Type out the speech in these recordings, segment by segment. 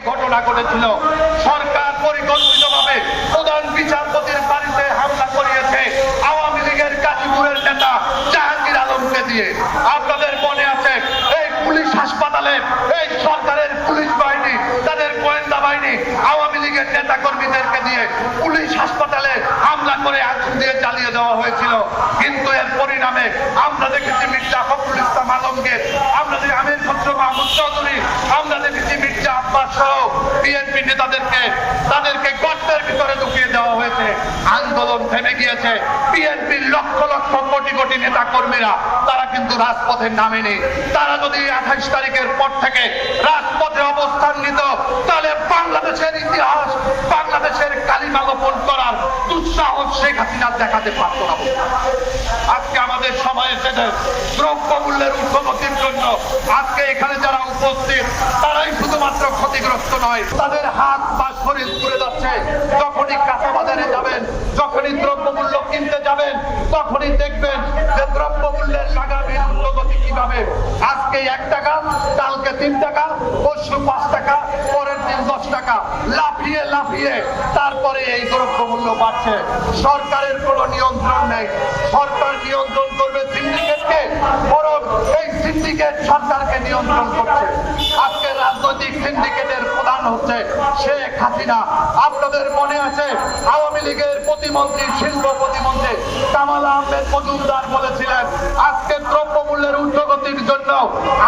ঘটনা ঘটেছিল। সরকার পরিকল্পিতভাবে প্রধান বিচারপতির বাড়িতে হামলা করিয়েছে আওয়ামী লীগের গাজীপুরের নেতা জাহাঙ্গীর আলমকে দিয়ে। আপনাদের মনে আছে এই পুলিশ হাসপাতালে এই সরকারের পুলিশ বাহিনী, তাদের গোয়েন্দা বাহিনী আওয়ামী লীগের নেতা কর্মীদেরকে দিয়ে পুলিশ হাসপাতালে হামলা করে আগুন দিয়ে জ্বালিয়ে দেওয়া হয়েছিল। কিন্তু এর পরিণামে আমরা দেখেছি মির্জা ফখরুল ইসলাম আলমগীর, আমরা দেখি আমির খসরু মাহমুদ চৌধুরী, আমরা দেখেছি মির্জা আব্বাস সহ বিএনপি তাদেরকে গর্তের ভিতরে ঢুকিয়ে দেওয়া হয়েছে। আন্দোলন থেমে গিয়েছে। বিএনপির লক্ষ লক্ষ কোটি কোটি নেতা কর্মীরা তারা কিন্তু রাজপথে নামেনি। তারা যদি 28 তারিখের পর থেকে রাজপথে অবস্থান নিত, তাহলে বাংলাদেশের ইতিহাস, বাংলাদেশের কালিমা গোপন করার দুঃসাহস শেখ হাসিনা দেখাতে পারত না। আজকে আমাদের সময় এসেছে দ্রব্যমূল্যের ঊর্ধ্বগতির জন্য। আজকে এখানে যারা উপস্থিত তারাই শুধুমাত্র ক্ষতিগ্রস্ত নয়, তাদের হাত বা শরীর পুড়ে যাচ্ছে। যখনই কাঁচা বাজারে যাবেন, যখনই দ্রব্যমূল্য কিনতে যাবেন, তখনই দেখবেন যে দ্রব্যমূল্যের লাগামের ঊর্ধ্বগতি কিভাবে। আজকে 1 টাকা, কালকে 3 টাকা, পরশু 5 টাকা, পরের দিন 10 টাকা, লাফিয়ে লাফিয়ে তারপরে এই দ্রব্যমূল্য বাড়ছে। সরকারের কোনো নিয়ন্ত্রণ নেই। সরকার নিয়ন্ত্রণ করবে সিন্ডিকেটকে, বরং এই সিন্ডিকেট সরকারকে নিয়ন্ত্রণ করছে। আজকে রাজনৈতিক সিন্ডিকেটের প্রধান হচ্ছে শেখ হাসিনা। আপনাদের মনে আছে আওয়ামী লীগের প্রতিমন্ত্রী, শিল্প প্রতিমন্ত্রী কামাল আহমেদ মজুমদার বলেছিলেন আজকে দ্রব্যমূল্যের ঊর্ধ্বগতির জন্য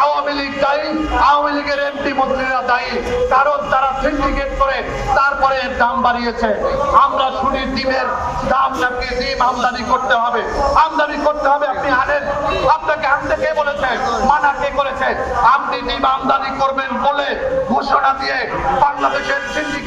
আওয়ামী লীগ দায়ী, আওয়ামী লীগের এমপি মন্ত্রীরা দায়ী, কারণ তারা সিন্ডিকেট করে তারপরে দাম বাড়িয়েছে। আমরা শুনি ডিমের দাম নাকি ডিম আমদানি করতে হবে, আমদানি করতে হবে। আপনি আনেন, আপনাকে আনতে কে বলেছে? মানা কে করেছে? আপনি ডিম আমদানি করবেন বলে ঘোষণা দিয়ে বাংলাদেশের সিন্ডিকেট